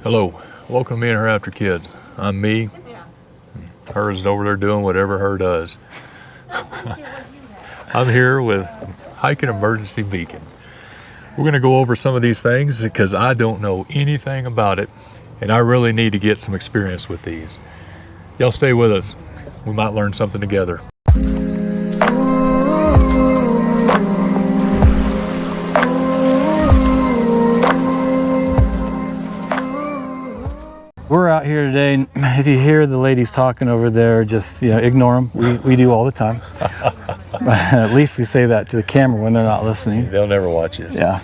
Hello, welcome to Me and Her After Kids. I'm me. Her is over there doing whatever her does. I'm here with Hiking Emergency Beacon. We're going to go over some of these things because I don't know anything about it, and I really need to get some experience with these. Y'all stay with us. We might learn something together. We're out here today, and if you hear the ladies talking over there, just ignore them. We do all the time. At least we say that to the camera when they're not listening. They'll never watch this. Yeah.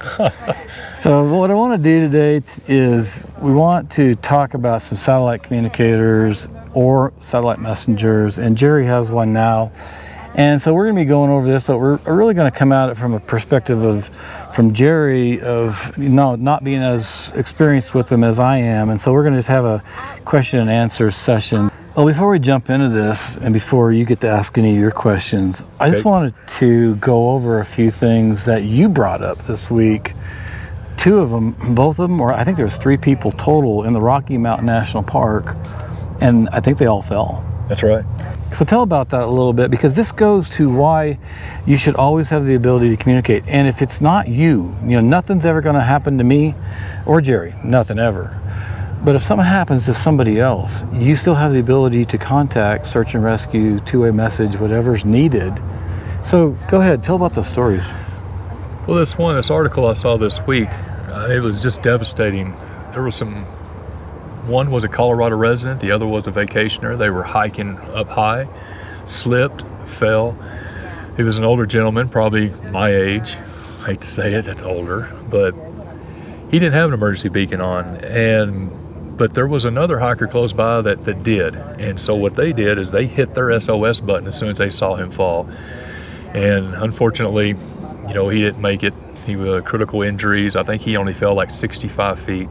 So what I want to do today is we want to talk about some satellite communicators or satellite messengers, and Jerry has one now. And so we're going to be going over this, but we're really going to come at it from a perspective from Jerry of not being as experienced with them as I am. And so we're going to just have a question and answer session. Well, before we jump into this and before you get to ask any of your questions, I just wanted to go over a few things that you brought up this week. Two of them, both of them, or I think there's 3 people total in the Rocky Mountain National Park, and I think they all fell. That's right. So tell about that a little bit, because this goes to why you should always have the ability to communicate. And if it's not you, nothing's ever going to happen to me or Jerry, nothing ever. But if something happens to somebody else, you still have the ability to contact search and rescue, two-way message, whatever's needed. So go ahead, tell about the stories. Well, this article I saw this week, it was just devastating. There was one was a Colorado resident, the other was a vacationer. They were hiking up high, slipped, fell. He was an older gentleman, probably my age. I hate to say it, it's older, but he didn't have an emergency beacon on. But there was another hiker close by that did. And so what they did is they hit their SOS button as soon as they saw him fall. And unfortunately, he didn't make it. He had critical injuries. I think he only fell like 65 feet.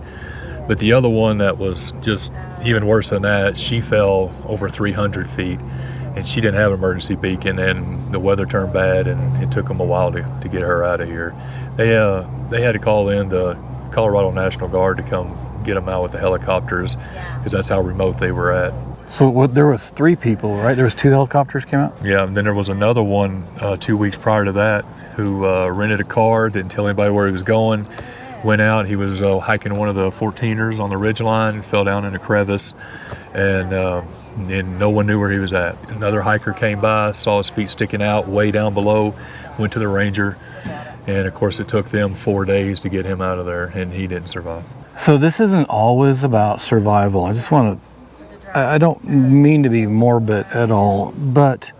But the other one that was just even worse than that, she fell over 300 feet, and she didn't have an emergency beacon, and the weather turned bad, and it took them a while to get her out of here. They had to call in the Colorado National Guard to come get them out with the helicopters, because that's how remote they were at. So there was 3 people, right? There was 2 helicopters came out? Yeah, and then there was another one 2 weeks prior to that who rented a car, didn't tell anybody where he was going. Went out, he was hiking one of the 14ers on the ridgeline, fell down in a crevice, and no one knew where he was at. Another hiker came by, saw his feet sticking out way down below, went to the ranger, and of course it took them 4 days to get him out of there, and he didn't survive. So this isn't always about survival. I don't mean to be morbid at all, but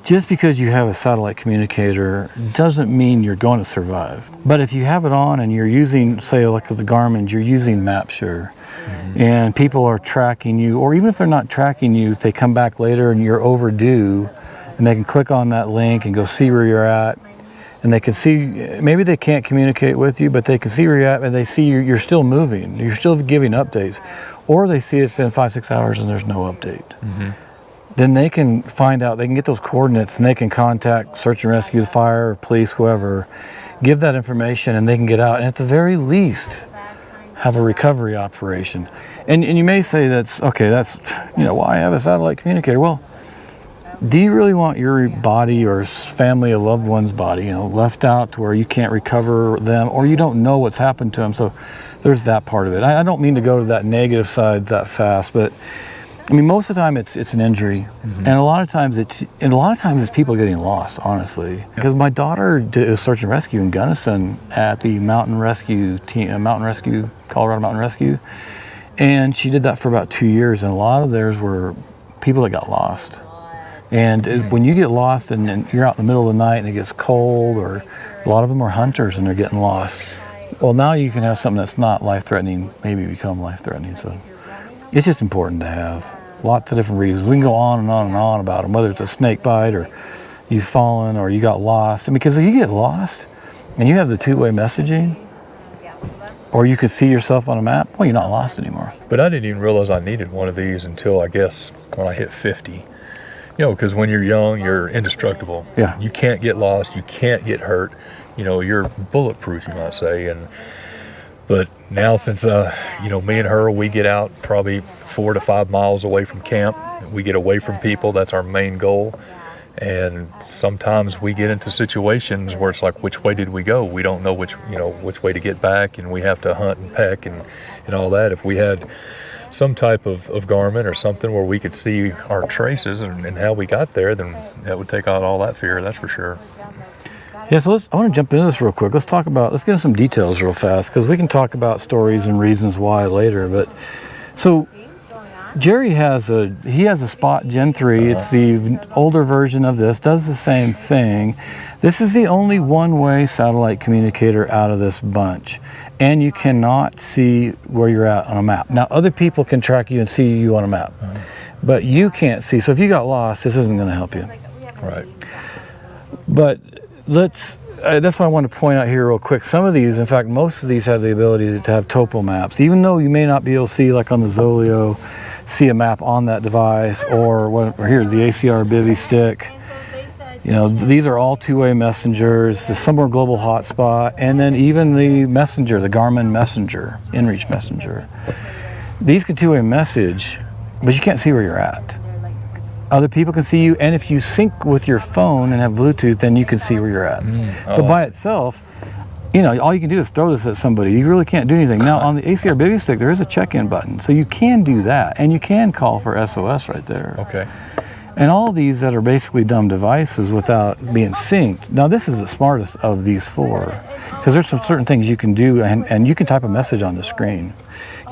just because you have a satellite communicator doesn't mean you're going to survive. But if you have it on and you're using, say, like the Garmin's, you're using MapSure, and people are tracking you, or even if they're not tracking you, if they come back later and you're overdue, and they can click on that link and go see where you're at, and they can see, maybe they can't communicate with you, but they can see where you're at, and they see you're still moving, you're still giving updates, or they see it's been 5-6 hours and there's no update. Then they can find out, they can get those coordinates, and they can contact search and rescue, the fire, or police, whoever, give that information, and they can get out, and at the very least have a recovery operation. And you may say that's why I have a satellite communicator. Well, do you really want your body or family, a loved one's body, left out to where you can't recover them, or you don't know what's happened to them? So there's that part of it. I don't mean to go to that negative side that fast, but most of the time it's an injury, and a lot of times it's people getting lost, honestly. Because my daughter did search and rescue in Gunnison at the Mountain Rescue team, Colorado Mountain Rescue, and she did that for about 2 years. And a lot of theirs were people that got lost. And when you get lost and you're out in the middle of the night and it gets cold, or a lot of them are hunters and they're getting lost. Well, now you can have something that's not life-threatening, maybe become life-threatening. So it's just important to have lots of different reasons. We can go on and on and on about them, whether it's a snake bite or you've fallen or you got lost. Because if you get lost and you have the two-way messaging, or you could see yourself on a map, well, you're not lost anymore. But I didn't even realize I needed one of these until, I guess, when I hit 50. Because when you're young, you're indestructible. Yeah. You can't get lost. You can't get hurt. You're bulletproof, you might say. But now since, me and her, we get out probably 4 to 5 miles away from camp. We get away from people. That's our main goal. And sometimes we get into situations where it's like, which way did we go? We don't know which way to get back, and we have to hunt and peck and all that. If we had some type of garment or something where we could see our traces and how we got there, then that would take out all that fear, that's for sure. Yeah, so I want to jump into this real quick. Let's get into some details real fast, because we can talk about stories and reasons why later. But so Jerry has a Spot Gen 3. It's the older version of this, does the same thing. This is the only one-way satellite communicator out of this bunch, and you cannot see where you're at on a map. Now, other people can track you and see you on a map, but you can't see. So if you got lost, this isn't going to help you. Right. But that's why I want to point out here real quick. Some of these, in fact, most of these have the ability to have topo maps, even though you may not be able to see, like on the Zoleo, see a map on that device, or here, the ACR Bivy stick. These are all two-way messengers, the Somewhere Global Hotspot, and then even the messenger, the Garmin Messenger, inReach Messenger. These can two-way message, but you can't see where you're at. Other people can see you, and if you sync with your phone and have Bluetooth, then you can see where you're at. But by itself, all you can do is throw this at somebody. You really can't do anything. Now, on the ACR Bivy stick, there is a check-in button, so you can do that, and you can call for SOS right there. Okay. And all of these that are basically dumb devices without being synced. Now, this is the smartest of these four, because there's some certain things you can do, and you can type a message on the screen.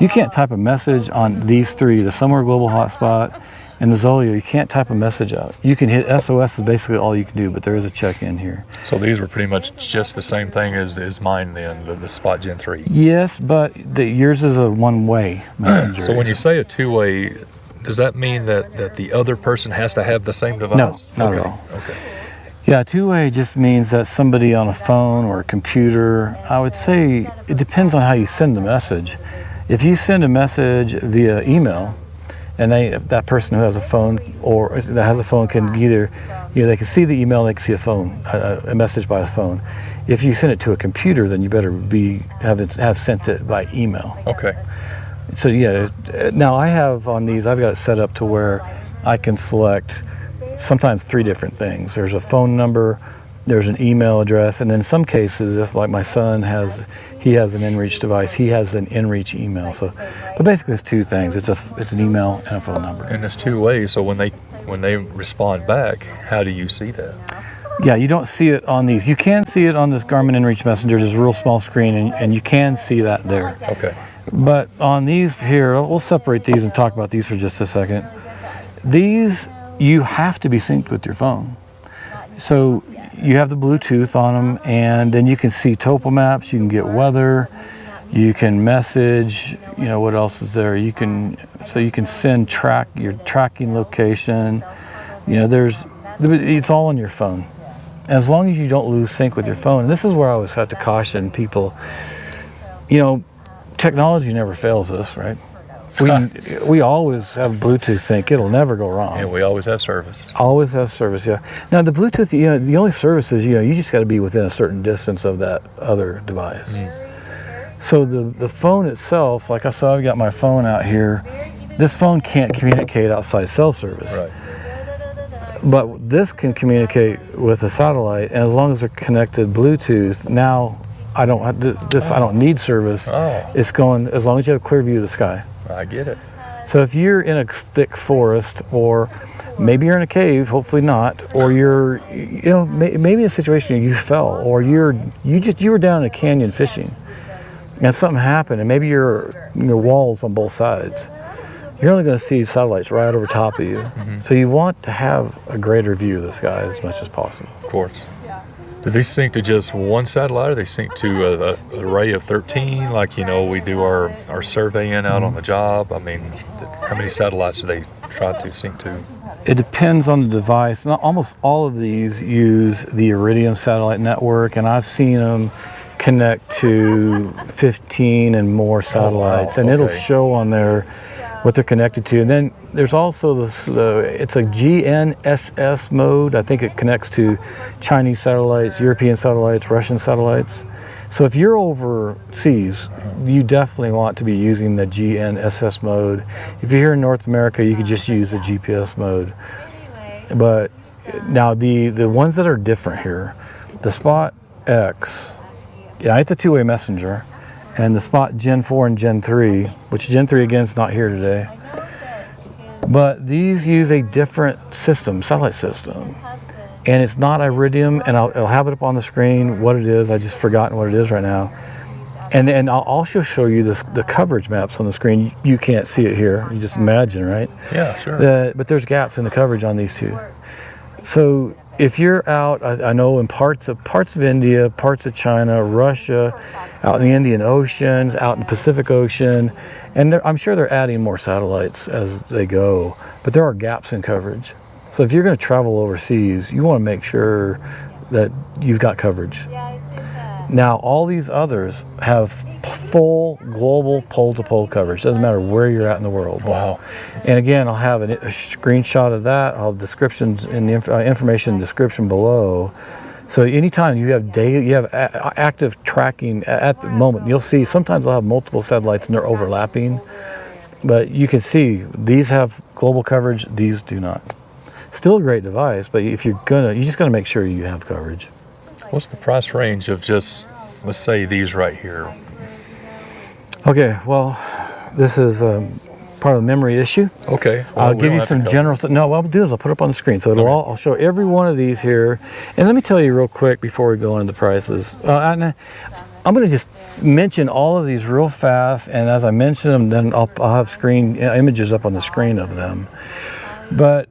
You can't type a message on these three, the Somewhere Global Hotspot and the Zoleo. You can't type a message out. You can hit SOS is basically all you can do, but there is a check-in here. So these were pretty much just the same thing as mine then, the Spot Gen 3. Yes, but yours is a one-way messenger. So when you say a two-way, does that mean that the other person has to have the same device? No, not at all. Okay. Yeah, two-way just means that somebody on a phone or a computer, I would say it depends on how you send the message. If you send a message via email, and that person who has a phone or that has a phone can either, they can see the email, they can see a message by a phone. If you send it to a computer, then you better have sent it by email. Okay. So yeah, now I have on these, I've got it set up to where I can select sometimes 3 different things. There's a phone number, there's an email address, and in some cases, if like my son has an inReach device, he has an inReach email. So, but basically it's 2 things. It's an email and a phone number. And it's 2 ways. So when they respond back, how do you see that? Yeah, you don't see it on these. You can see it on this Garmin inReach Messenger. There's a real small screen, and you can see that there. Okay. But on these here, we'll separate these and talk about these for just a second. These, you have to be synced with your phone. So you have the Bluetooth on them, and then you can see topo maps, you can get weather, you can message, what else is there? You can send your tracking location. It's all on your phone. And as long as you don't lose sync with your phone, and this is where I always have to caution people, technology never fails us, right? We always have Bluetooth sync. It'll never go wrong. And we always have service. Always have service, yeah. Now the Bluetooth, the only service is, you just got to be within a certain distance of that other device. So the phone itself, like I saw, I've got my phone out here. This phone can't communicate outside cell service. Right. But this can communicate with a satellite, and as long as they're connected Bluetooth, now I don't need service. It's going, as long as you have a clear view of the sky. I get it. So if you're in a thick forest, or maybe you're in a cave, hopefully not, or you're, maybe in a situation you fell, or you were down in a canyon fishing, and something happened, and maybe your walls on both sides, you're only going to see satellites right over top of you. So you want to have a greater view of the sky as much as possible. Of course. Do they sync to just one satellite, or they sync to an array of 13, like, we do our surveying out on the job? I mean, how many satellites do they try to sync to? It depends on the device. Almost all of these use the Iridium satellite network, and I've seen them connect to 15 and more satellites, and it'll show on there what they're connected to. And then there's also this, it's a GNSS mode. I think it connects to Chinese satellites, European satellites, Russian satellites. So if you're overseas, you definitely want to be using the GNSS mode. If you're here in North America, you could just use the GPS mode. But now the ones that are different here, the Spot X, yeah, it's a two-way messenger, and the Spot Gen 4 and Gen 3, which Gen 3 again is not here today. But these use a different system, satellite system. And it's not Iridium, and I'll have it up on the screen what it is. I just forgotten what it is right now. And then I'll also show you the coverage maps on the screen. You can't see it here. You just imagine, right? Yeah, sure. But there's gaps in the coverage on these two. So if you're out, I know in parts of India, parts of China, Russia, out in the Indian Ocean, out in the Pacific Ocean, and I'm sure they're adding more satellites as they go, but there are gaps in coverage. So if you're going to travel overseas, you want to make sure that you've got coverage. Now, all these others have full global pole-to-pole coverage. Doesn't matter where you're at in the world. Wow. And again, I'll have a screenshot of that. I'll have descriptions in the information description below. So anytime you have active tracking at the moment, you'll see sometimes I'll have multiple satellites and they're overlapping. But you can see these have global coverage, these do not. Still a great device, but if you just gotta make sure you have coverage. What's the price range of just, let's say, these right here? Okay, well, this is part of the memory issue. Okay. Well, I'll give you some general. No, what I'll do is I'll put it up on the screen, so I'll show every one of these here. And let me tell you real quick before we go into the prices. I'm going to just mention all of these real fast, and as I mention them, then I'll have images up on the screen of them. But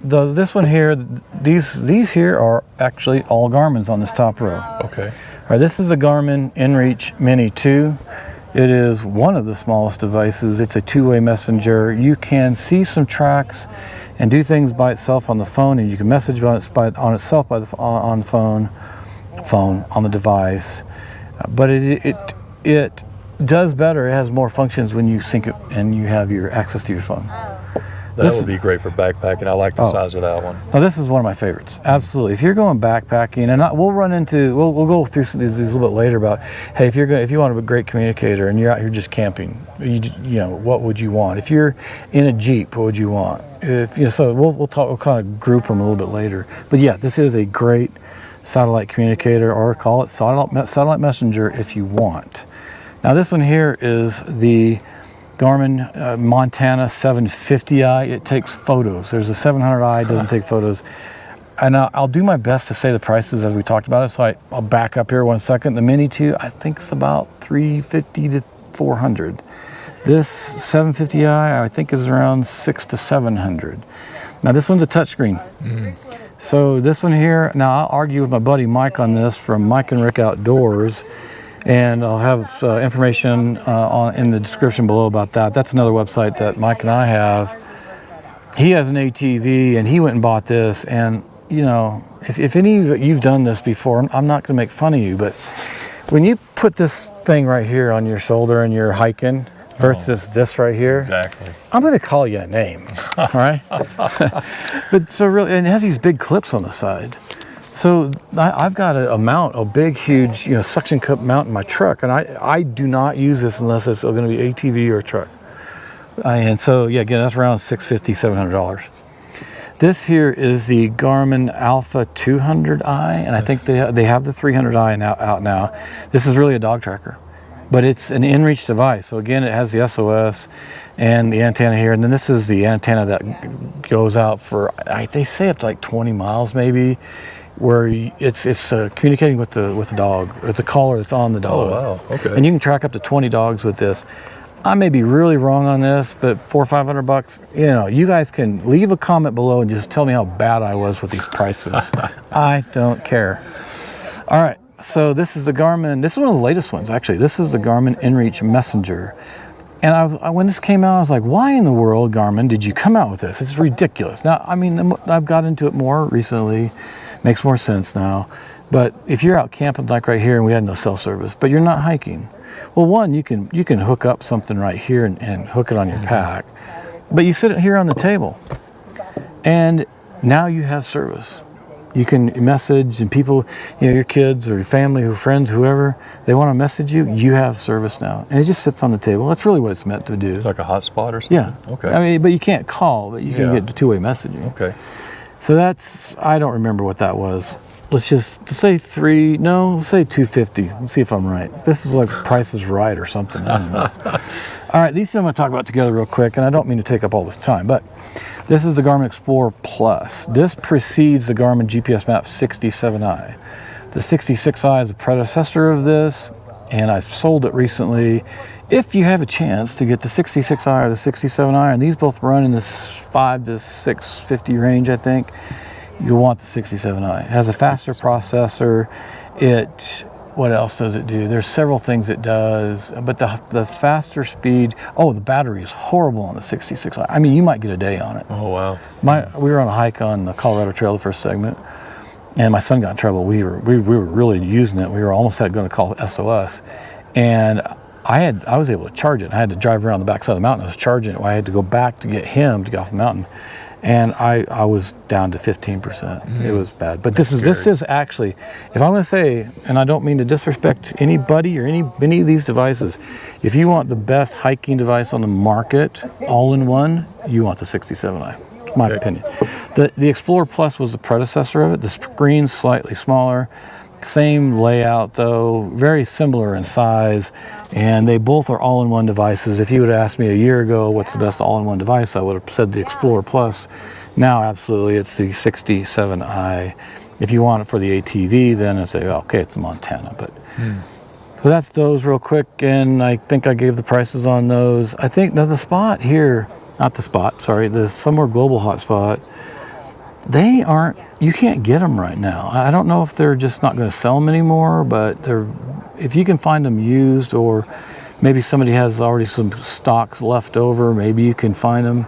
this one here, these here are actually all Garmin's on this top row. Okay. All right, this is the Garmin inReach Mini 2. It is one of the smallest devices. It's a two-way messenger. You can see some tracks and do things by itself on the phone, and you can message on itself on the device. But it does better. It has more functions when you sync it and you have your access to your phone. That would be great for backpacking. I like the size of that one. Now this is one of my favorites. Absolutely. If you're going backpacking, and we'll go through these a little bit later about, hey, if you want a great communicator and you're out here just camping, you know, what would you want? If you're in a Jeep, what would you want? So we'll kind of group them a little bit later. But yeah, this is a great satellite communicator, or call it satellite messenger if you want. Now this one here is the Garmin Montana 750i. It takes photos. There's a 700i, it doesn't take photos. And I'll do my best to say the prices as we talked about it. So I'll back up here 1 second. The Mini 2, I think it's about $350 to $400. This 750i, I think is around $600 to $700. Now this one's a touchscreen. So this one here, now I'll argue with my buddy Mike on this from Mike and Rick Outdoors. And I'll have information in the description below about that. That's another website that Mike and I have. He has an ATV, and he went and bought this. And, you know, if any of you've done this before, I'm not going to make fun of you, but when you put this thing right here on your shoulder and you're hiking versus this right here, exactly, I'm going to call you a name, all right? But so really, and it has these big clips on the side. So I've got a big, huge, suction cup mount in my truck, and I do not use this unless it's going to be ATV or a truck. And so, yeah, again, that's around $650, $700. This here is the Garmin Alpha 200i, and I think they have the 300i out now. This is really a dog tracker, but it's an inReach device. So again, it has the SOS and the antenna here, and then this is the antenna that goes out for, they say up to like 20 miles maybe, where it's communicating with the dog, or the collar that's on the dog. Oh, wow, okay. And you can track up to 20 dogs with this. I may be really wrong on this, but $400 or $500, you guys can leave a comment below and just tell me how bad I was with these prices. I don't care. All right, so this is the Garmin, this is one of the latest ones, actually. This is the Garmin inReach Messenger. And when this came out, I was like, why in the world, Garmin, did you come out with this? It's ridiculous. Now, I mean, I've got into it more recently. Makes more sense now. But if you're out camping like right here, and we had no cell service, but you're not hiking, well, one, you can hook up something right here and hook it on your pack. But you sit it here on the table, and now you have service. You can message, and people, your kids or your family or friends, whoever, they want to message you, you have service now. And it just sits on the table. That's really what it's meant to do. It's like a hotspot or something? Yeah. Okay. I mean, but you can't call, but you can get two-way messaging. Okay. So I don't remember what that was. Let's just say let's say $250. Let's see if I'm right. This is like Price is Right or something. I don't know. All right, these two I'm going to talk about together real quick, and I don't mean to take up all this time, but this is the Garmin Explorer Plus. This precedes the Garmin GPS Map 67i. The 66i is the predecessor of this, and I've sold it recently. If you have a chance to get the 66i or the 67i, and these both run in this 5 to 650 range, I think, you'll want the 67i. It has a faster processor. What else does it do? There's several things it does, but the faster speed, the battery is horrible on the 66i. I mean, you might get a day on it. Oh, wow. We were on a hike on the Colorado Trail, the first segment, and my son got in trouble. We were really using it. We were almost going to call SOS, and I was able to charge it. I had to drive around the backside of the mountain. I was charging it. I had to go back to get him to get off the mountain. And I was down to 15%. It was bad. But this is actually, if I'm going to say, and I don't mean to disrespect anybody or any of these devices, if you want the best hiking device on the market, all in one, you want the 67i. My opinion. The Explorer Plus was the predecessor of it. The screen's slightly smaller. Same layout though, very similar in size, and they both are all-in-one devices. If you would have asked me a year ago what's the best all-in-one device, I would have said the Explorer Plus. Now, absolutely, it's the 67i. If you want it for the ATV, then I'd say, okay, it's the Montana. But so that's those real quick, and I think I gave the prices on those. I think now the Spot here, the Somewhere Global Hotspot, you can't get them right now. I don't know if they're just not going to sell them anymore, but if you can find them used, or maybe somebody has already some stocks left over, maybe you can find them.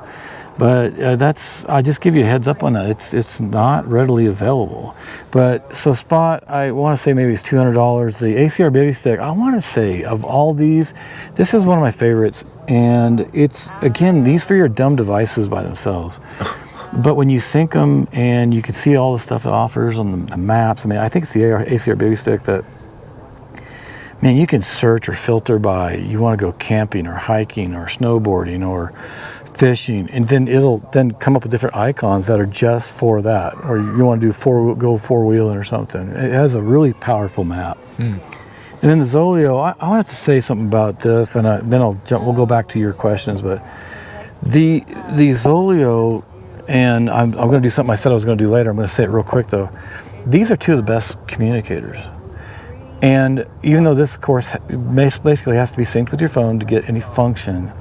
But I just give you a heads up on that. It's not readily available. But so Spot, I want to say maybe it's $200. The ACR Baby Stick, I want to say of all these, this is one of my favorites. And these three are dumb devices by themselves. But when you sync them and you can see all the stuff it offers on the maps, I mean, I think it's the ACR Baby Stick that, man, you can search or filter by, you want to go camping or hiking or snowboarding or fishing, and then it'll then come up with different icons that are just for that. Or you want to do four-wheeling or something. It has a really powerful map. And then the Zoleo, I wanted to say something about this, and then we'll go back to your questions, but the Zoleo, and I'm going to do something I said I was going to do later. I'm going to say it real quick, though. These are two of the best communicators. And even though this, of course, basically has to be synced with your phone to get any function,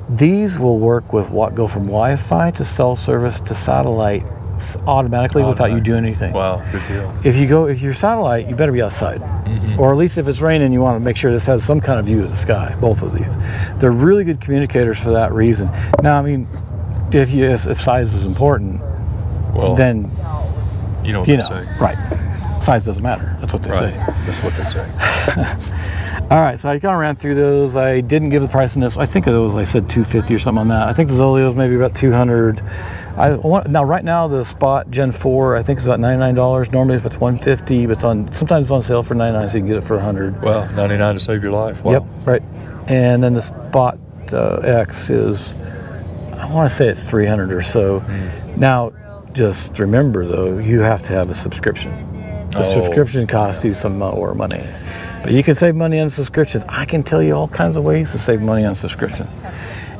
these will work with go from Wi-Fi to cell service to satellite automatically without you doing anything. Wow, good deal. If you're satellite, you better be outside. Or at least if it's raining, you want to make sure this has some kind of view of the sky, both of these. They're really good communicators for that reason. Now, I mean, if size is important, then you know what they say. Right. Size doesn't matter. That's what they say. That's what they say. All right, so I kind of ran through those. I didn't give the price on this. I think it was, I said $250 or something on that. I think the Zoleo's maybe about $200. Now, right now, the Spot Gen 4, I think it's about $99. Normally it's about $150, but sometimes it's on sale for $99, so you can get it for $100. Well, $99 to save your life. Wow. Yep, right. And then the Spot X is, I want to say it's $300 or so. Now, just remember, though, you have to have a subscription. The subscription costs you some more money. But you can save money on subscriptions. I can tell you all kinds of ways to save money on subscriptions.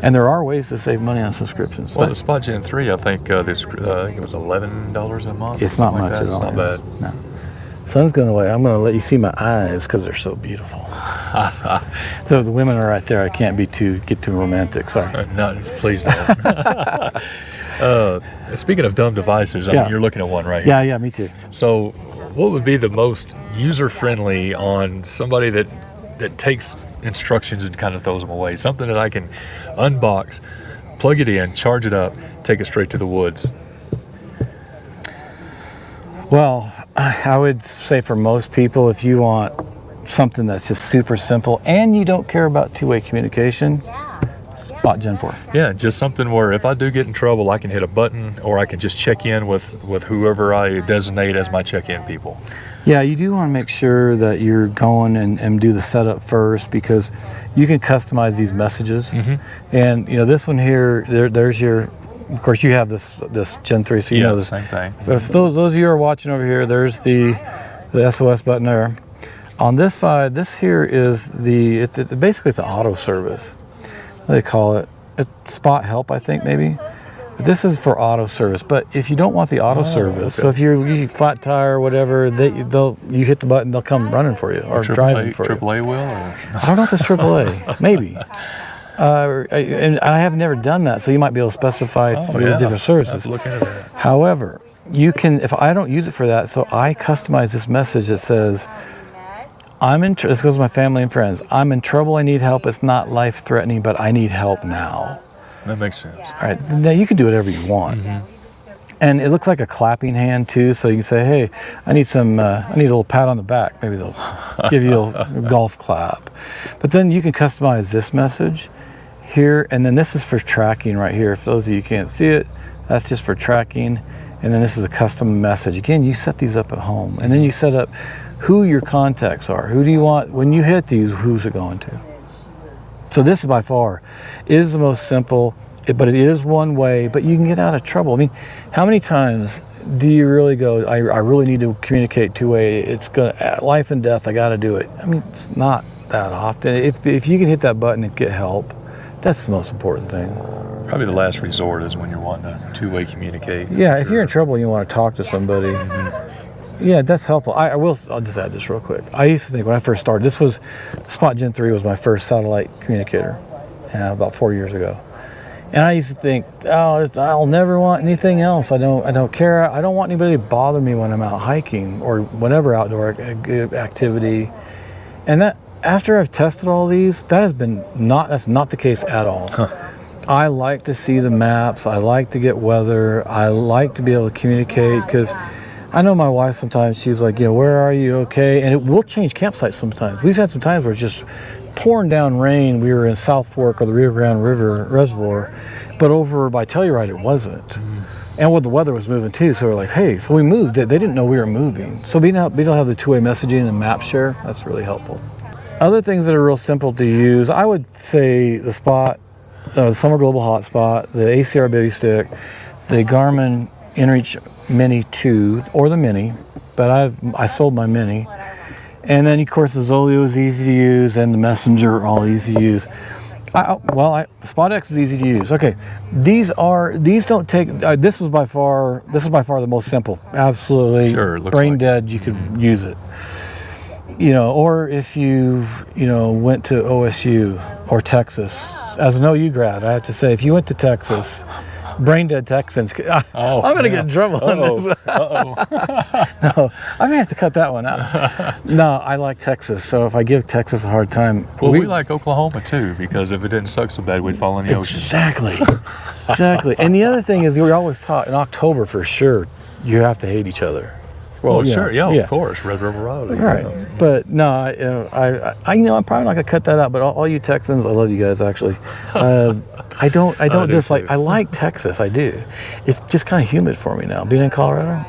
And there are ways to save money on subscriptions. Well, the Spot Gen 3, I think it was $11 a month. It's not much at all. It's not bad. No. Sun's going away. I'm going to let you see my eyes because they're so beautiful. So the women are right there. I can't get too romantic. Sorry. No, please don't. Speaking of dumb devices, I mean, you're looking at one right here. Yeah, me too. So what would be the most user-friendly on somebody that takes instructions and kind of throws them away? Something that I can unbox, plug it in, charge it up, take it straight to the woods. Well, I would say for most people, if you want something that's just super simple and you don't care about two-way communication, Spot Gen 4. Yeah, just something where if I do get in trouble, I can hit a button, or I can just check in with whoever I designate as my check-in people. Yeah, you do want to make sure that you're going and do the setup first, because you can customize these messages. Mm-hmm. And this one here, there's your. Of course, you have this Gen 3, so you know this. Same thing. If those of you are watching over here, there's the SOS button there. On this side, this here is basically it's an auto service. What do they call it? Spot help, I think, maybe. But this is for auto service. But if you don't want the auto service, so if you're using flat tire or whatever, you hit the button, they'll come running for you or driving for you. AAA will? Or? I don't know if it's AAA. Maybe. And I have never done that, so you might be able to specify different services. Look into that. However, you can, if I don't use it for that, so I customize this message that says, this goes to my family and friends. I'm in trouble, I need help. It's not life-threatening, but I need help now. That makes sense. All right, now you can do whatever you want. Mm-hmm. And it looks like a clapping hand too, so you can say, hey, I need a little pat on the back. Maybe they'll give you a golf clap. But then you can customize this message here, and then this is for tracking right here. For those of you who can't see it, that's just for tracking. And then this is a custom message. Again, you set these up at home, and then you set up who your contacts are. Who do you want, when you hit these, who's it going to? So this is by far is the most simple, but it is one way, but you can get out of trouble. I mean, how many times do you really go, I really need to communicate two-way, it's gonna, life and death, I gotta do it. I mean, it's not that often. If you can hit that button and get help, that's the most important thing. Probably the last resort is when you're wanting to two-way communicate. Yeah, if you're in trouble and you want to talk to somebody, yeah, that's helpful. I'll just add this real quick. I used to think when I first started, Spot Gen 3 was my first satellite communicator about 4 years ago. And I used to think, I'll never want anything else. I don't care. I don't want anybody to bother me when I'm out hiking or whatever outdoor activity. And that, after I've tested all these, that's not the case at all. Huh. I like to see the maps. I like to get weather. I like to be able to communicate, because I know my wife sometimes, she's like, where are you, okay? And it will change campsites sometimes. We've had some times where it's just pouring down rain. We were in South Fork of the Rio Grande River Reservoir, but over by Telluride it wasn't. And the weather was moving too, so we're like, hey, so we moved. They didn't know we were moving. So we don't have the two-way messaging and map share. That's really helpful. Other things that are real simple to use, I would say the Spot, the Summer Global Hotspot, the ACR Baby Stick, the Garmin InReach Mini 2, or the Mini, but I sold my Mini. And then, of course, the Zoleo is easy to use, and the Messenger are all easy to use. Spot X is easy to use. Okay, these don't take. This is by far the most simple. Absolutely, sure, brain dead. You could use it. Or if you went to OSU or Texas, as an OU grad, I have to say, if you went to Texas, brain dead Texans, I'm going to get in trouble on this. No, I'm going to have to cut that one out. No, I like Texas, so if I give Texas a hard time. Well, we like Oklahoma too, because if it didn't suck so bad, we'd fall in the ocean. Exactly. And the other thing is, we're always taught in October for sure, you have to hate each other. Well, sure, of course, Red River Road. Right, but no, I'm probably not going to cut that out. But all you Texans, I love you guys. Actually, I don't dislike. I like Texas. I do. It's just kind of humid for me now, being in Colorado.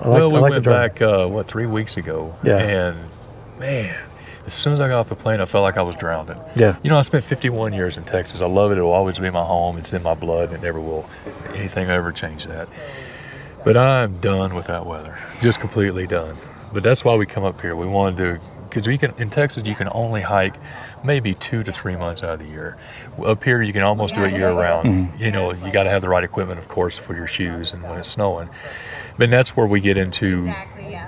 We went back 3 weeks ago. Yeah. And man, as soon as I got off the plane, I felt like I was drowning. Yeah. I spent 51 years in Texas. I love it. It will always be my home. It's in my blood. It never will. Anything ever change that. But I'm done with that weather, just completely done. But that's why we come up here. We want to do, because in Texas, you can only hike maybe 2 to 3 months out of the year. Up here, you can almost do it year round. Mm-hmm. You got to have the right equipment, of course, for your shoes and when it's snowing. But that's where we get into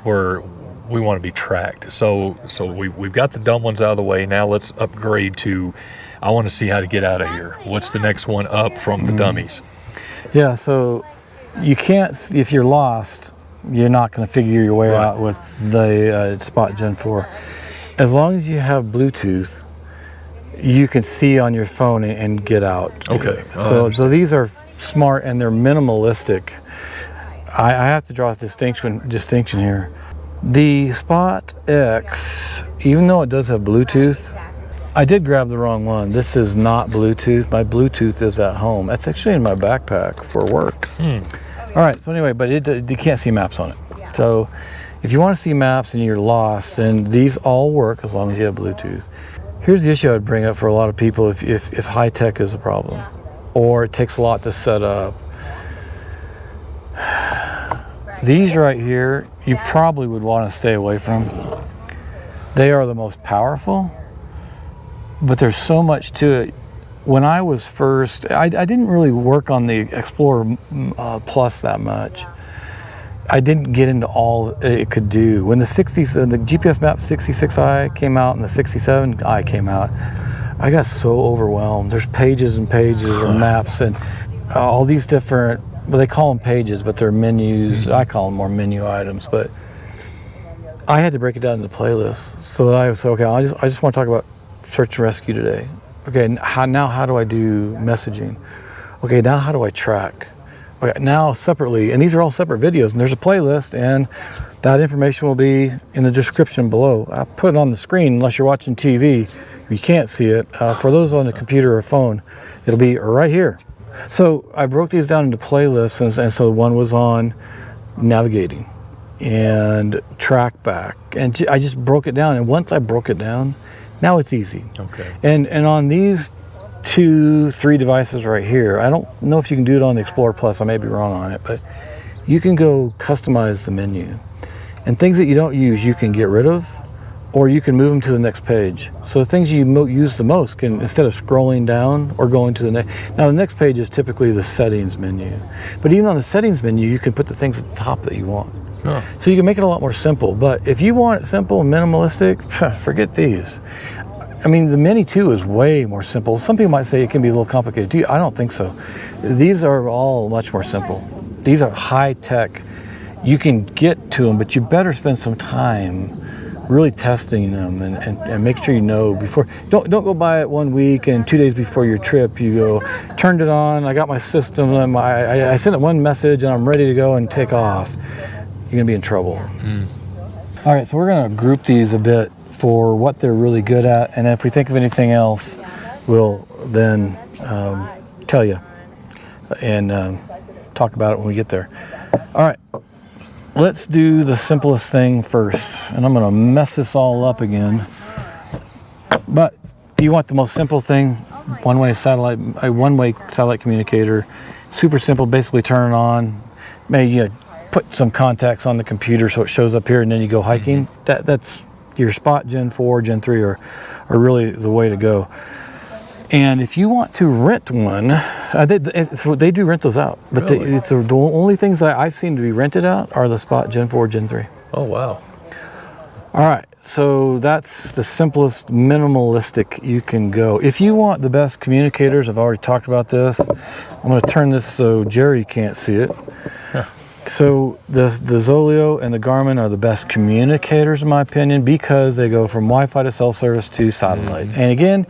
where we want to be tracked. So we've got the dumb ones out of the way. Now let's upgrade to, I want to see how to get out of here. What's the next one up from the dummies? Yeah, so you can't, if you're lost, you're not going to figure your way out with the Spot Gen 4. As long as you have Bluetooth, you can see on your phone and get out. Okay. So these are smart and they're minimalistic. I have to draw a distinction here. The Spot X, even though it does have Bluetooth, I did grab the wrong one. This is not Bluetooth. My Bluetooth is at home. That's actually in my backpack for work. All right, so anyway, but you can't see maps on it. So if you want to see maps and you're lost, then these all work as long as you have Bluetooth. Here's the issue I would bring up for a lot of people if high tech is a problem, or it takes a lot to set up. These right here, you probably would want to stay away from. They are the most powerful, but there's so much to it. When I was first, I didn't really work on the Explorer Plus that much. I didn't get into all it could do. When the GPS Map 66i came out and the 67i came out, I got so overwhelmed. There's pages and pages of maps and all these different, well, they call them pages, but they're menus. I call them more menu items, but I had to break it down into playlists so that I said, okay, I just want to talk about search and rescue today. Okay, now how do I do messaging? Okay, now how do I track? Okay, now separately, and these are all separate videos, and there's a playlist, and that information will be in the description below. I put it on the screen unless you're watching TV. You can't see it. For those on the computer or phone, it'll be right here. So I broke these down into playlists, and so one was on navigating and track back, and I just broke it down. And once I broke it down, now it's easy. Okay. And on these 2-3 devices right here, I don't know if you can do it on the Explorer Plus. I may be wrong on it, but you can go customize the menu, and things that you don't use you can get rid of, or you can move them to the next page. So the things you use the most can, instead of scrolling down or going to the next, now the next page is typically the settings menu, but even on the settings menu you can put the things at the top that you want. So you can make it a lot more simple. But if you want it simple and minimalistic, forget these. I mean, the Mini 2 is way more simple. Some people might say it can be a little complicated too. I don't think so. These are all much more simple. These are high tech. You can get to them, but you better spend some time really testing them and make sure you know before. Don't go buy it 1 week and 2 days before your trip you go, turned it on, I got my system, I sent it one message and I'm ready to go and take off. You're gonna be in trouble. All right, so we're gonna group these a bit for what they're really good at, and if we think of anything else, we'll then tell you and talk about it when we get there. All right, let's do the simplest thing first, and I'm gonna mess this all up again. But if you want the most simple thing, one-way satellite communicator, super simple. Basically, turn it on. Maybe put some contacts on the computer so it shows up here, and then you go hiking. That's your Spot Gen 4, Gen 3 are really the way to go. And if you want to rent one, they do rent those out. But really? The only things I've seen to be rented out are the Spot Gen 4, Gen 3. Oh, wow. All right, so that's the simplest, minimalistic you can go. If you want the best communicators, I've already talked about this. I'm going to turn this so Jerry can't see it. So the Zoleo and the Garmin are the best communicators in my opinion, because they go from Wi-Fi to cell service to satellite. And again,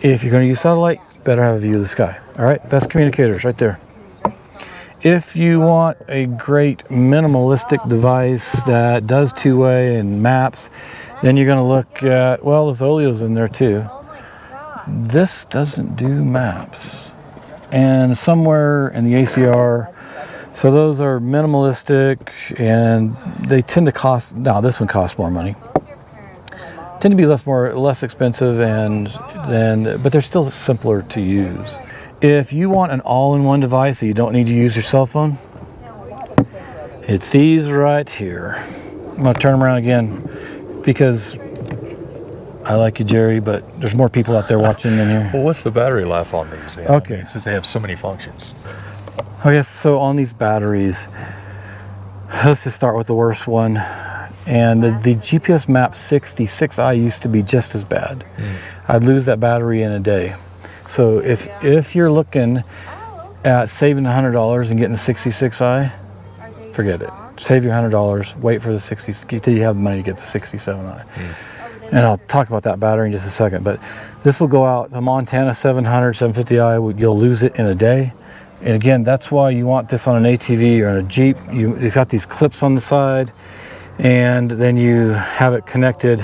if you're going to use satellite, better have a view of the sky. All right, best communicators right there. If you want a great minimalistic device that does two-way and maps, then you're going to look at, well, the Zoleo's in there too. This doesn't do maps. And somewhere in the ACR, so those are minimalistic, and they tend to cost, now this one costs more money. Tend to be less expensive, but they're still simpler to use. If you want an all-in-one device that you don't need to use your cell phone, it's these right here. I'm gonna turn them around again because I like you, Jerry, but there's more people out there watching than you. Well, what's the battery life on these then? Okay. I mean, since they have so many functions. Okay, so on these batteries, let's just start with the worst one. And the GPS Map 66i used to be just as bad. I'd lose that battery in a day. So if you're looking at saving $100 and getting the 66i, forget it. Save your $100, wait for the 60 till you have the money to get the 67i. And I'll talk about that battery in just a second. But this will go out, the Montana 700, 750i, you'll lose it in a day. And again, that's why you want this on an ATV or on a Jeep. You've got these clips on the side, and then you have it connected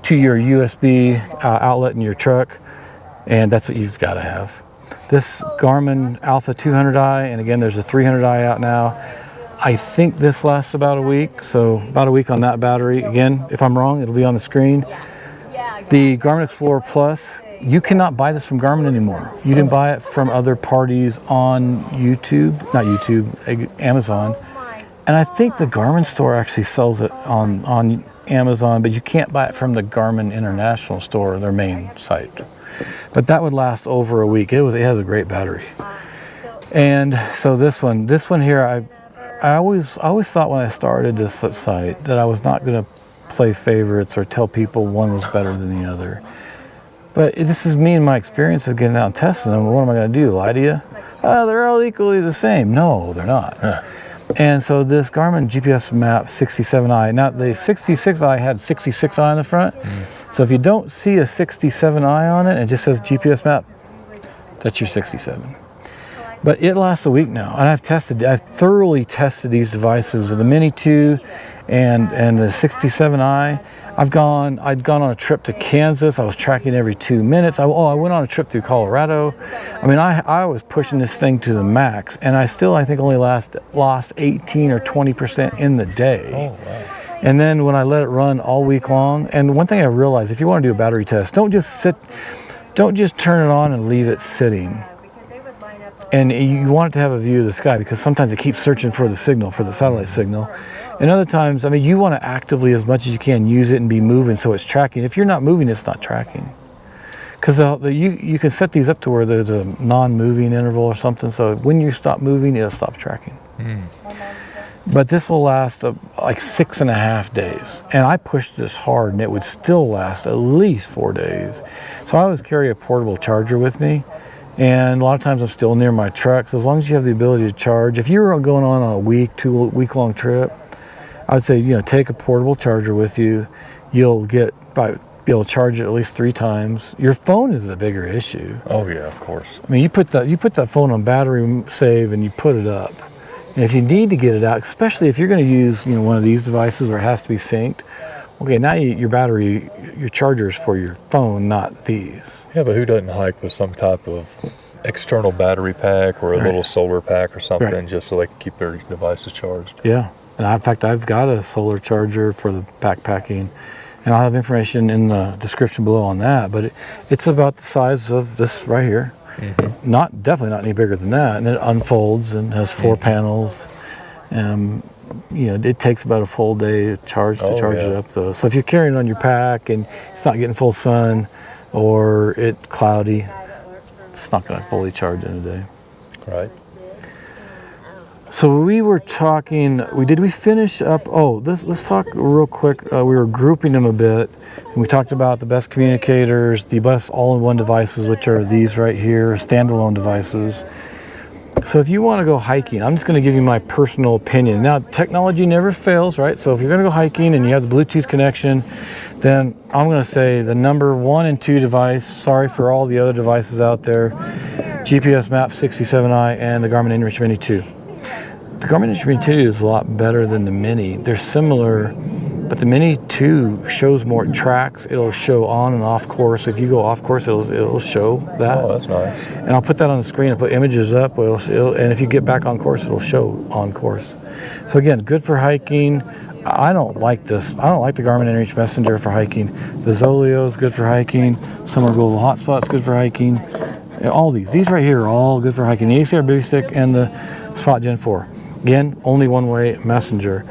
to your USB outlet in your truck, and that's what you've got to have. This Garmin Alpha 200i, and again, there's a 300i out now. I think this lasts about a week, so about a week on that battery. Again, if I'm wrong, it'll be on the screen. The Garmin Explorer Plus, you cannot buy this from Garmin anymore. You can buy it from other parties on Amazon. And I think the Garmin store actually sells it on Amazon, but you can't buy it from the Garmin International store, their main site. But that would last over a week. It has a great battery. And so this one here, I always thought when I started this site that I was not going to play favorites or tell people one was better than the other. But this is me and my experience of getting out and testing them. What am I going to do? Lie to you? Oh, they're all equally the same. No, they're not. Huh. And so this Garmin GPS Map 67i, now the 66i had 66i on the front. So if you don't see a 67i on it, it just says GPS Map, that's your 67. But it lasts a week now, and I've thoroughly tested these devices with the Mini 2 and the 67i. I'd gone on a trip to Kansas. I was tracking every 2 minutes. I went on a trip through Colorado. I mean, I was pushing this thing to the max, and I think only lost 18 or 20% in the day. Oh, wow. And then when I let it run all week long, and one thing I realized, if you want to do a battery test, don't just turn it on and leave it sitting. And you want it to have a view of the sky, because sometimes it keeps searching for the signal, for the satellite signal. And other times, I mean, you want to actively, as much as you can, use it and be moving so it's tracking. If you're not moving, it's not tracking. Because you can set these up to where there's a non-moving interval or something, so when you stop moving, it'll stop tracking. But this will last like 6.5 days. And I pushed this hard, and it would still last at least 4 days. So I always carry a portable charger with me. And a lot of times I'm still near my truck, so as long as you have the ability to charge. If you're going on a week-long trip, I would say, take a portable charger with you. You'll be able to charge it at least 3 times. Your phone is the bigger issue. Oh yeah, of course. I mean, you put that phone on battery save and you put it up. And if you need to get it out, especially if you're going to use one of these devices where it has to be synced, okay, now your charger is for your phone, not these. Yeah, but who doesn't hike with some type of external battery pack or a little solar pack or something, just so they can keep their devices charged? Yeah, and in fact, I've got a solar charger for the backpacking, and I'll have information in the description below on that, but it's about the size of this right here. Definitely not any bigger than that, and it unfolds and has 4 panels. It takes about a full day to charge it up though. So if you're carrying it on your pack and it's not getting full sun or it's cloudy, it's not going to fully charge in a day. Right. So we were talking, did we finish up? Let's talk real quick. We were grouping them a bit, and we talked about the best communicators, the best all-in-one devices, which are these right here, standalone devices. So if you want to go hiking, I'm just going to give you my personal opinion. Now, technology never fails, right? So if you're going to go hiking and you have the Bluetooth connection, then I'm going to say the number 1 and 2 device, sorry for all the other devices out there, GPS Map 67i and the Garmin inReach Mini 2. The Garmin inReach Mini 2 is a lot better than the Mini. They're similar, but the Mini 2 shows more. It tracks. It'll show on and off course. If you go off course, it'll show that. Oh, that's nice. And I'll put that on the screen. I'll put images up. And if you get back on course, it'll show on course. So again, good for hiking. I don't like this. I don't like the Garmin inReach Messenger for hiking. The Zoleo is good for hiking. Summer Global Hotspot is good for hiking. All these right here are all good for hiking. The ACR Baby Stick and the Spot Gen 4. Again, only one-way messenger.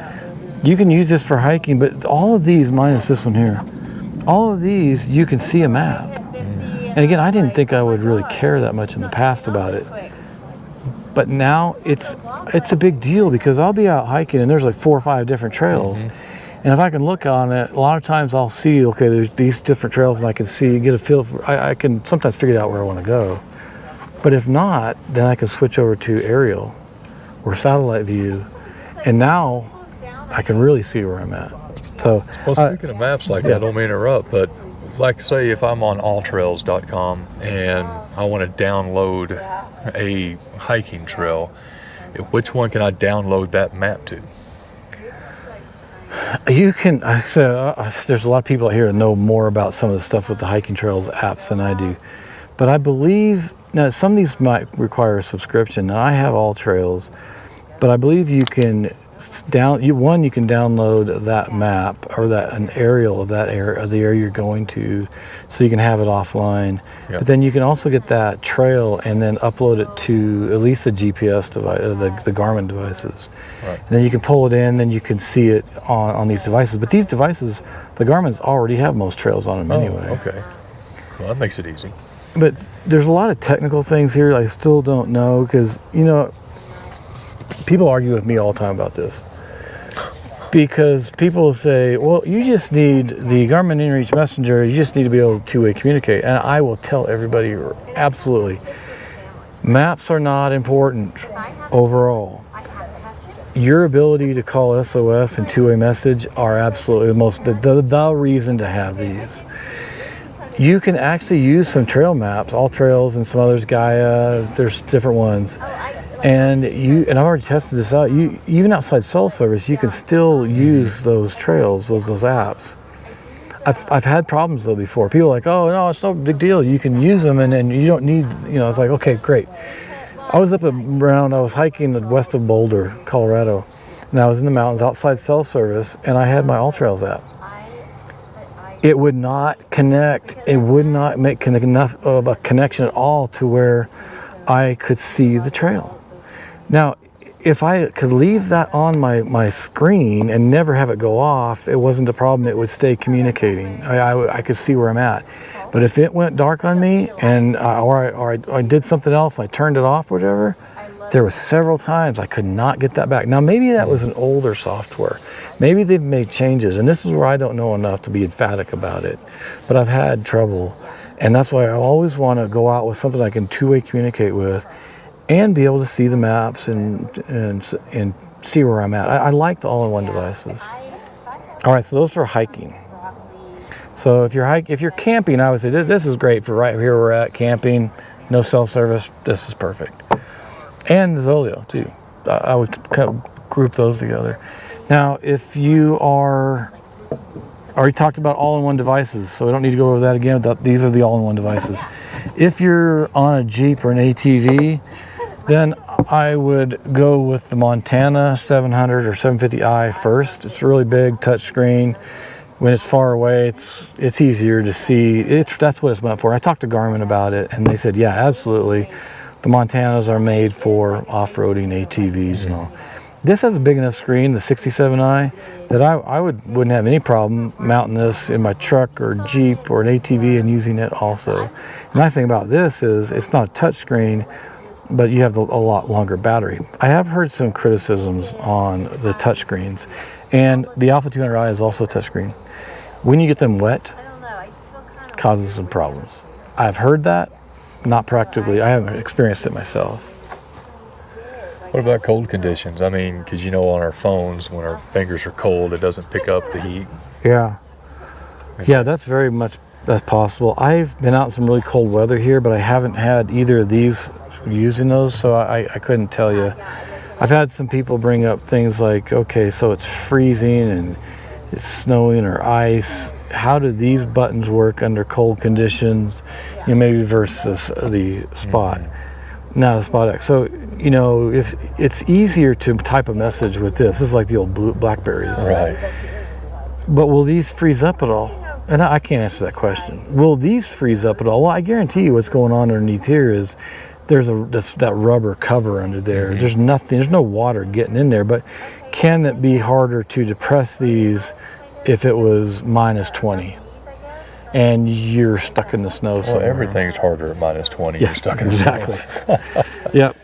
You can use this for hiking, but all of these, minus this one here, all of these, you can see a map. And again, I didn't think I would really care that much in the past about it. But now it's a big deal, because I'll be out hiking and there's like 4 or 5 different trails. And if I can look on it, a lot of times I'll see, okay, there's these different trails, and I can get a feel for, I can sometimes figure out where I want to go. But if not, then I can switch over to aerial or satellite view, and now I can really see where I'm at. So, well, speaking of maps like that, I don't mean to interrupt, but like say if I'm on alltrails.com and I want to download a hiking trail, which one can I download that map to? You can, there's a lot of people out here that know more about some of the stuff with the hiking trails apps than I do. But I believe, now some of these might require a subscription. Now I have All Trails, but I believe you can you can download that map or an aerial of that area, of the area you're going to, so you can have it offline. Yep. But then you can also get that trail and then upload it to at least the GPS device, the Garmin devices. Right. And then you can pull it in, and you can see it on these devices. But these devices, the Garmin's already have most trails on them anyway. Okay. Well, that makes it easy. But there's a lot of technical things here I still don't know, because, people argue with me all the time about this. Because people say, well, you just need the Garmin InReach Messenger, you just need to be able to two-way communicate. And I will tell everybody, absolutely, maps are not important overall. Your ability to call SOS and two-way message are absolutely the reason to have these. You can actually use some trail maps, All Trails and some others, Gaia, there's different ones. And I've already tested this out. Even outside cell service, you can still use those trails, those apps. I've had problems though before. People are like, oh no, it's no big deal. You can use them, and you don't need. It's like, okay, great. I was I was hiking west of Boulder, Colorado, and I was in the mountains outside cell service, and I had my All Trails app. It would not connect. It would not make enough of a connection at all to where I could see the trail. Now, if I could leave that on my screen and never have it go off, it wasn't a problem. It would stay communicating. I could see where I'm at. But if it went dark on me, and or I did something else, I turned it off, whatever, there were several times I could not get that back. Now, maybe that was an older software. Maybe they've made changes, and this is where I don't know enough to be emphatic about it. But I've had trouble, and that's why I always want to go out with something I can two-way communicate with, and be able to see the maps and see where I'm at. I like the all-in-one devices. All right, so those are hiking. So if you're camping, I would say this is great for right here we're at, camping, no cell service. This is perfect. And the Zoleo too. I would kind of group those together. Now, if you already talked about all-in-one devices, so we don't need to go over that again. These are the all-in-one devices. If you're on a Jeep or an ATV, then I would go with the Montana 700 or 750i first. It's really big, touchscreen. When it's far away, it's easier to see. That's what it's meant for. I talked to Garmin about it, and they said, yeah, absolutely. The Montanas are made for off-roading ATVs and all. This has a big enough screen, the 67i, that I wouldn't have any problem mounting this in my truck or Jeep or an ATV and using it also. The nice thing about this is it's not a touch screen, but you have a lot longer battery. I have heard some criticisms on the touch screens, and the Alpha 200i is also a touch screen. When you get them wet, it causes some problems. I've heard that, not practically. I haven't experienced it myself. What about cold conditions? I mean, because on our phones, when our fingers are cold, it doesn't pick up the heat. Yeah. Yeah, that's possible. I've been out in some really cold weather here, but I haven't had either of these using those, so I couldn't tell you. I've had some people bring up things like, okay, so it's freezing and it's snowing or ice. How do these buttons work under cold conditions, maybe versus the Spot? Now the Spot X. So, if it's easier to type a message with this is like the old Blackberries. Right. But will these freeze up at all? And I can't answer that question. Will these freeze up at all? Well, I guarantee you what's going on underneath here is there's that rubber cover under there. Mm-hmm. There's no water getting in there, but can it be harder to depress these if it was minus 20 and you're stuck in the snow somewhere? Well, everything's harder at minus 20. Yes, you're stuck in exactly. the snow. Yep.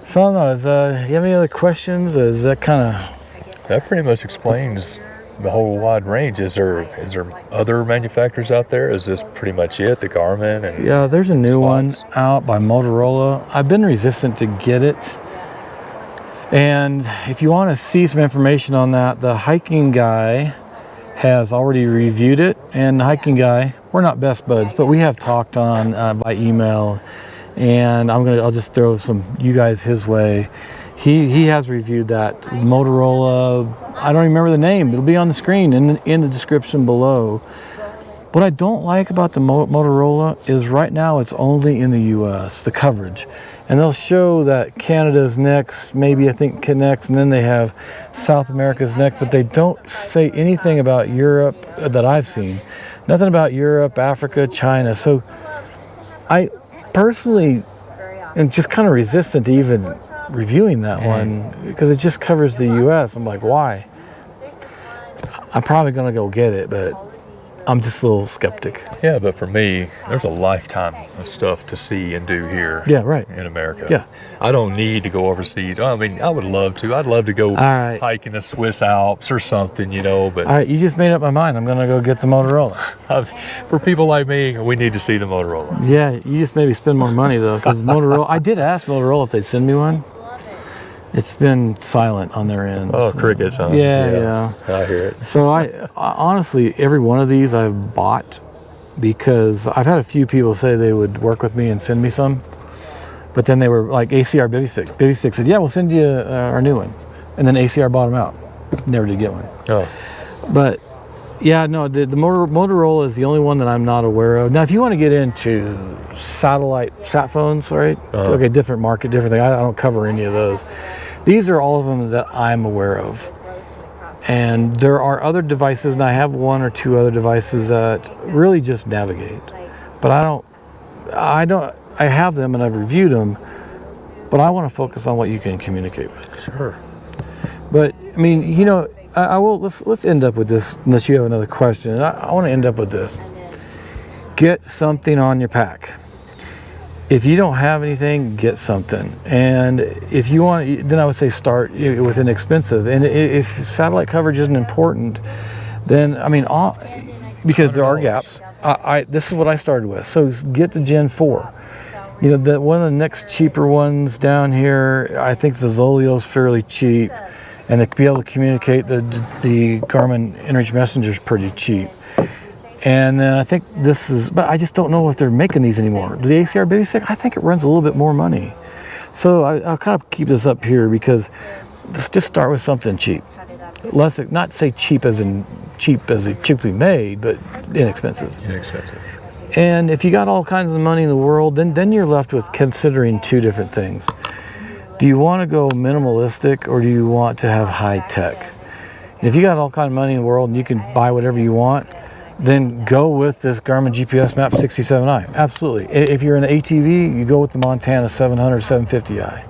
So I don't know, do you have any other questions? Is that kind of... That pretty much explains the whole wide range. Is there other manufacturers out there? Is this pretty much it, the Garmin? And yeah, there's a new Spots? one out by Motorola. I've been resistant to get it. And if you want to see some information on that, the hiking guy has already reviewed it. And the hiking guy, we're not best buds, but we have talked on by email. And I'll just throw you guys his way. He has reviewed that Motorola. I don't remember the name. It'll be on the screen in the description below. What I don't like about the Motorola is right now it's only in the U.S., the coverage. And they'll show that Canada's next, maybe I think next, and then they have South America's next, but they don't say anything about Europe that I've seen. Nothing about Europe, Africa, China. So I personally am just kind of resistant to even reviewing that one because it just covers the U.S. I'm like, why? I'm probably going to go get it, but I'm just a little skeptic. Yeah, but for me, there's a lifetime of stuff to see and do here. Yeah, right. In America. Yeah. I don't need to go overseas. I mean, I would love to. I'd love to go hike in the Swiss Alps or something, you know. But all right, you just made up my mind. I'm going to go get the Motorola. For people like me, we need to see the Motorola. Yeah, you just maybe spend more money though, because Motorola. I did ask Motorola if they'd send me one. It's been silent on their end. Oh, crickets, huh? Yeah. I hear it. So I honestly, every one of these I've bought because I've had a few people say they would work with me and send me some, but then they were like ACR Bivy Stick. Bivy Stick said, yeah, we'll send you our new one. And then ACR bought them out. Never did get one. Oh. But yeah, no, the Motorola is the only one that I'm not aware of. Now, if you want to get into sat phones, right? Okay, different market, different thing. I don't cover any of those. These are all of them that I'm aware of. And there are other devices, and I have one or two other devices that really just navigate. But I have them and I've reviewed them, but I want to focus on what you can communicate with. Sure. But I mean, you know, I will. Let's end up with this. Unless you have another question, I want to end up with this. Get something on your pack. If you don't have anything, get something. And if you want, then I would say start with inexpensive. And if satellite coverage isn't important, then I mean, because there are gaps. This is what I started with. So get the Gen 4. You know, one of the next cheaper ones down here, I think the Zolio's fairly cheap. And to be able to communicate, the Garmin inReach Messenger is pretty cheap. And then I think this is, but I just don't know if they're making these anymore. The ACR Bivy Stick, I think it runs a little bit more money. So I'll kind of keep this up here because let's just start with something cheap. Not say cheap as in cheaply made, but inexpensive. Inexpensive. And if you got all kinds of money in the world, then you're left with considering two different things. Do you want to go minimalistic or do you want to have high tech? And if you got all kind of money in the world and you can buy whatever you want, then go with this Garmin GPS Map 67i. Absolutely. If you're an ATV, you go with the Montana 700, 750i.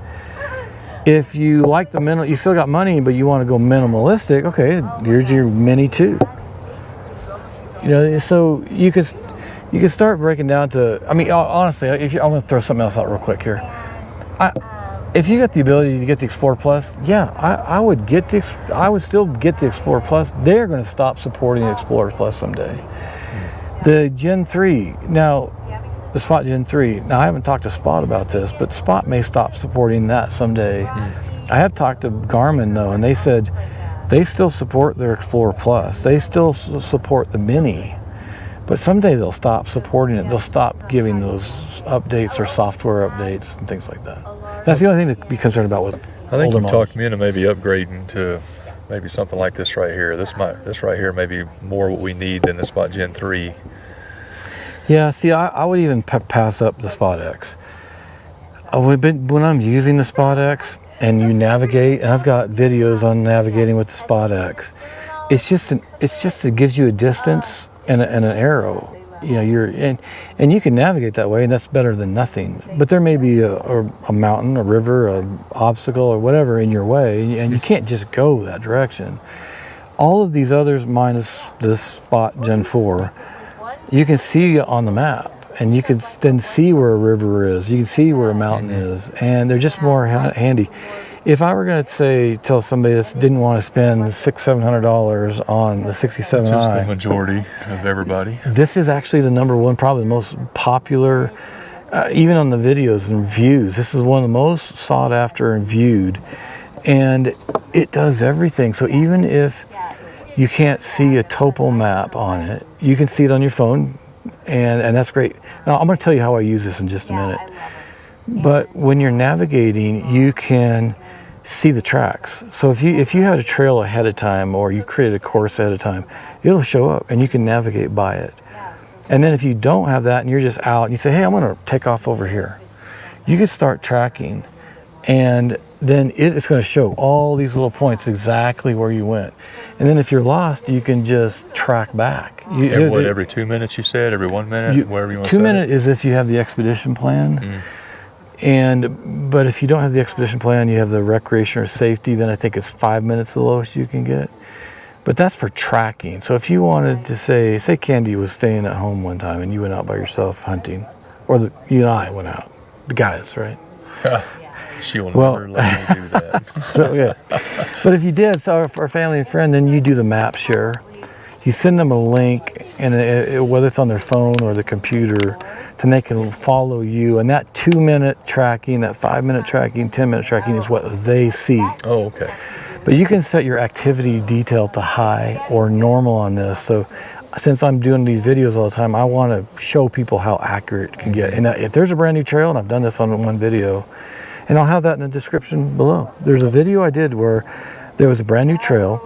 If you like you still got money, but you want to go minimalistic, okay, here's your Mini 2. You know, so you can start breaking down to, I mean, honestly, I'm going to throw something else out real quick here. If you got the ability to get the Explorer Plus, yeah, I would still get the Explorer Plus. They're going to stop supporting the Explorer Plus someday. The Gen 3, now, the Spot Gen 3, now I haven't talked to Spot about this, but Spot may stop supporting that someday. I have talked to Garmin though, and they said they still support their Explorer Plus. They still support the Mini, but someday they'll stop supporting it. They'll stop giving those updates or software updates and things like that. That's the only thing to be concerned about with I think older you talked me into maybe upgrading to maybe something like this right here. This right here may be more what we need than the Spot Gen 3. Yeah, see, I would even pass up the Spot X. When I'm using the Spot X and you navigate, and I've got videos on navigating with the Spot X, it's just it gives you a distance and an arrow. You know, and you can navigate that way, and that's better than nothing. But there may be a mountain, a river, an obstacle, or whatever in your way, and you can't just go that direction. All of these others, minus this Spot Gen 4, you can see on the map, and you can then see where a river is. You can see where a mountain is, and they're just more handy. If I were going to tell somebody that didn't want to spend $600-700 on the 67i, just the majority of everybody, this is actually the number one, probably the most popular, even on the videos and views. This is one of the most sought after and viewed, and it does everything. So even if you can't see a topo map on it, you can see it on your phone, and that's great. Now I'm going to tell you how I use this in just a minute. But when you're navigating, you can see the tracks. So if you had a trail ahead of time, or you created a course ahead of time, it'll show up and you can navigate by it. And then if you don't have that and you're just out and you say, hey, I'm going to take off over here, you can start tracking, and then it's going to show all these little points exactly where you went. And then if you're lost, you can just track back. Every 2 minutes you said, every 1 minute, wherever you want to set 2 minute is if you have the expedition plan. But if you don't have the expedition plan, you have the recreation or safety, then I think it's 5 minutes the lowest you can get. But that's for tracking. So if you wanted to say Candy was staying at home one time and you went out by yourself hunting, or you and I went out, the guys, right? She will never let me do that. So yeah, but if you did, so for a family and friend, then you do the map share. You send them a link, and whether it's on their phone or the computer, then they can follow you. And that 2 minute tracking, that 5 minute tracking, 10-minute tracking is what they see. Oh, okay. But you can set your activity detail to high or normal on this. So since I'm doing these videos all the time, I want to show people how accurate it can get. And if there's a brand new trail, and I've done this on one video, and I'll have that in the description below. There's a video I did where there was a brand new trail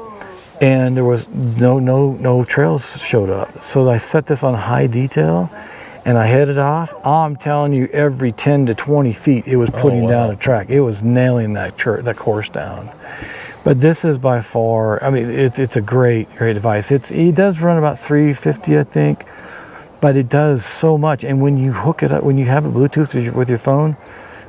and there was no trails showed up. So I set this on high detail and I headed off. I'm telling you, every 10 to 20 feet, it was putting down a track. It was nailing that course down. But this is by far, I mean, it's a great device. It does run about $350, I think, but it does so much. And when you hook it up, when you have it Bluetooth with your phone,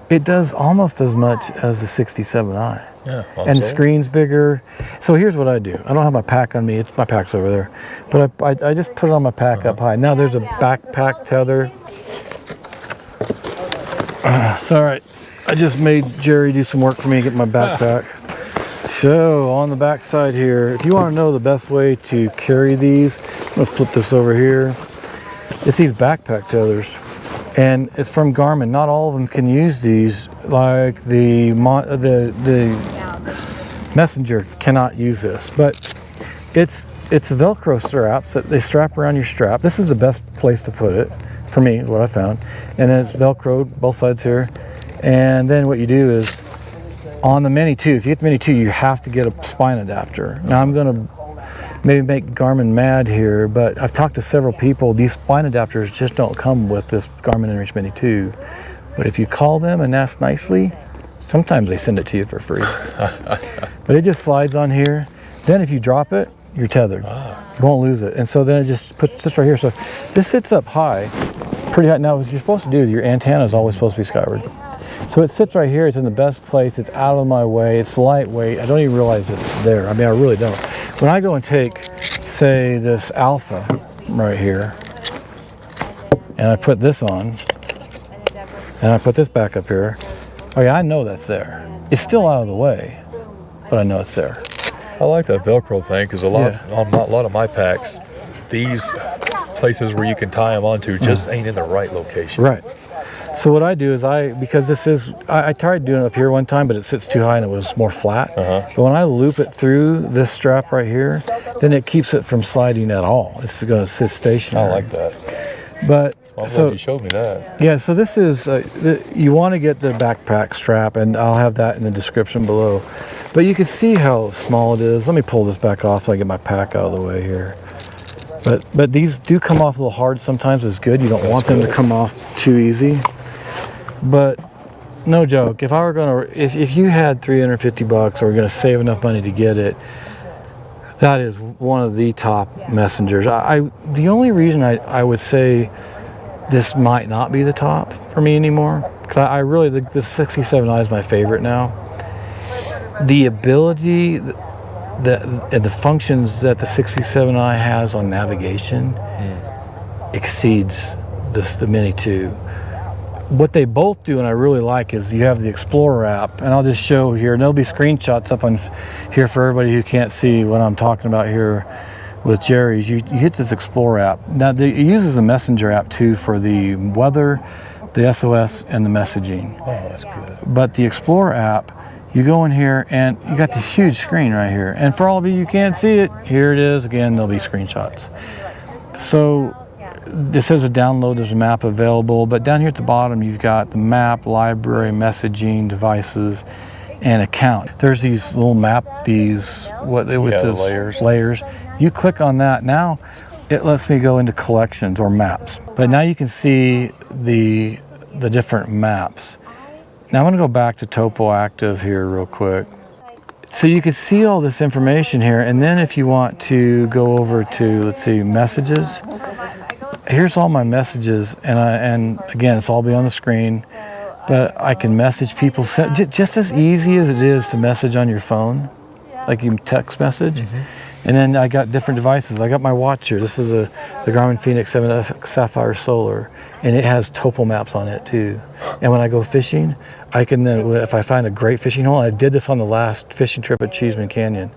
it does almost as much as the 67i. Yeah, and the screen's bigger. So here's what I do. I don't have my pack on me. My pack's over there. But I just put it on my pack up high. Now there's a backpack tether. Sorry, I just made Jerry do some work for me to get my backpack. So on the back side here, if you want to know the best way to carry these, I'm going to flip this over here. It's these backpack tethers. And it's from Garmin. Not all of them can use these. Like the Messenger cannot use this, but it's Velcro straps that they strap around your strap. This is the best place to put it, for me, is what I found. And then it's Velcroed both sides here. And then what you do is on the Mini 2, if you get the Mini 2, you have to get a spine adapter. Now I'm going to maybe make Garmin mad here, but I've talked to several people. These spine adapters just don't come with this Garmin inReach Mini 2. But if you call them and ask nicely, sometimes they send it to you for free. But it just slides on here. Then if you drop it, you're tethered. You won't lose it. And so then it just sits right here. So this sits up high, pretty high. Now what you're supposed to do, your antenna is always supposed to be skyward. So it sits right here. It's in the best place. It's out of my way. It's lightweight. I don't even realize it's there. I mean, I really don't. When I go and take, say, this Alpha right here, and I put this on, and I put this back up here, oh yeah, I know that's there. It's still out of the way, but I know it's there. I like that Velcro thing because on a lot of my packs, these places where you can tie them onto just ain't in the right location. Right. So what I do is because this is, I tried doing it up here one time, but it sits too high and it was more flat. But when I loop it through this strap right here, then it keeps it from sliding at all. It's going to sit stationary. I like that. But I'm glad you showed me that. Yeah, so this is, you want to get the backpack strap, and I'll have that in the description below. But you can see how small it is. Let me pull this back off so I get my pack out of the way here. But these do come off a little hard sometimes. It's good. You don't want them to come off too easy. But no joke, if I were gonna, if you had $350 or were gonna save enough money to get it, that is one of the top messengers. The only reason I would say this might not be the top for me anymore, because I really, the 67i is my favorite now. The ability, the functions that the 67i has on navigation exceeds the Mini 2. What they both do, and I really like, is you have the Explorer app, and I'll just show here, and there'll be screenshots up on here for everybody who can't see what I'm talking about here with Jerry's. You hit this Explorer app. Now, it uses the Messenger app too for the weather, the SOS, and the messaging. Oh, that's good. But the Explorer app, you go in here, and you got the huge screen right here. And for all of you who can't see it, here it is. Again, there'll be screenshots. So this says a download, there's a map available, but down here at the bottom you've got the map, library, messaging, devices, and account. There's these little these layers. You click on that. Now it lets me go into collections or maps. But now you can see the different maps. Now I'm going to go back to Topo Active here real quick. So you can see all this information here, and then if you want to go over to, let's see, messages. Here's all my messages, and again, it's all be on the screen. But I can message people just as easy as it is to message on your phone, like you text message. And then I got different devices. I got my watch here. This is the Garmin Fenix 7F Sapphire Solar, and it has topo maps on it too. And when I go fishing, I can then, if I find a great fishing hole, I did this on the last fishing trip at Cheeseman Canyon.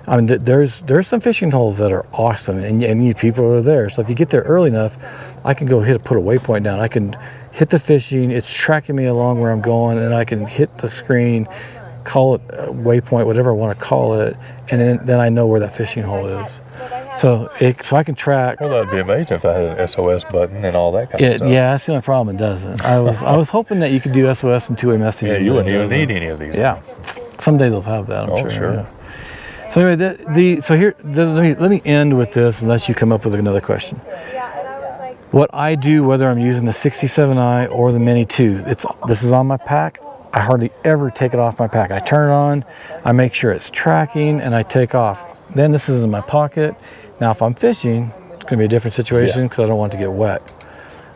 I mean, there's some fishing holes that are awesome, and you people are there. So if you get there early enough, I can go put a waypoint down. I can hit the fishing, it's tracking me along where I'm going, and I can hit the screen, call it a waypoint, whatever I want to call it, and then I know where that fishing hole is. So I can track. Well, that'd be amazing if I had an SOS button and all that kind of stuff. Yeah, that's the only problem. It doesn't. I was hoping that you could do SOS and two-way messaging. Yeah, you wouldn't even need any of these. Yeah, someday they'll have that. I'm sure. Yeah. So anyway, let me end with this, unless you come up with another question. What I do, whether I'm using the 67i or the Mini 2, this is on my pack. I hardly ever take it off my pack. I turn it on, I make sure it's tracking, and I take off. Then this is in my pocket. Now if I'm fishing, it's gonna be a different situation because I don't want it to get wet.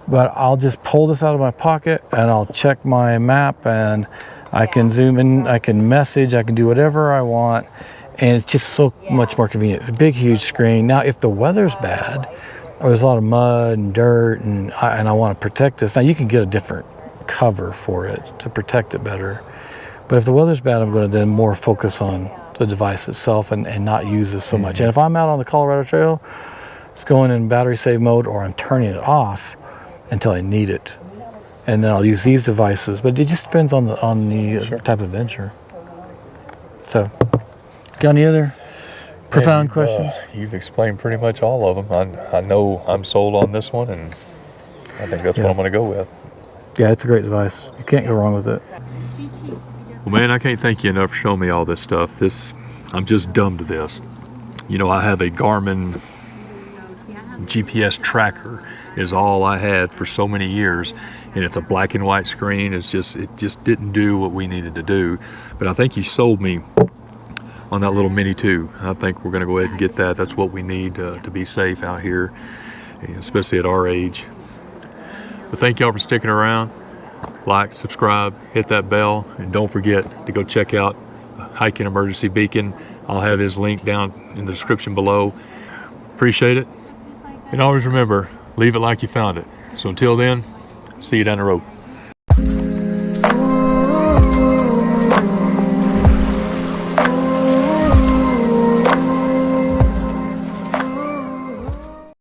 But I'll just pull this out of my pocket and I'll check my map, and I can zoom in, I can message, I can do whatever I want, and it's just so much more convenient. It's a big, huge screen. Now if the weather's bad, or there's a lot of mud and dirt, and I want to protect this, now you can get a different cover for it to protect it better. But if the weather's bad, I'm going to then more focus on the device itself and not use this so much. And if I'm out on the Colorado Trail, it's going in battery save mode, or I'm turning it off until I need it. And then I'll use these devices. But it just depends on the type of adventure. So, got any other profound questions? You've explained pretty much all of them. I know I'm sold on this one, and I think that's what I'm going to go with. Yeah, it's a great device. You can't go wrong with it. Well, man, I can't thank you enough for showing me all this stuff. I'm just dumb to this. You know, I have a Garmin GPS tracker is all I had for so many years, and it's a black and white screen. It just didn't do what we needed to do. But I think you sold me on that little Mini 2. I think we're going to go ahead and get that. That's what we need to be safe out here, especially at our age. But thank y'all for sticking around. Like, subscribe, hit that bell, and don't forget to go check out Hiking Emergency Beacon. I'll have his link down in the description below. Appreciate it. And always remember, leave it like you found it. So until then, see you down the road.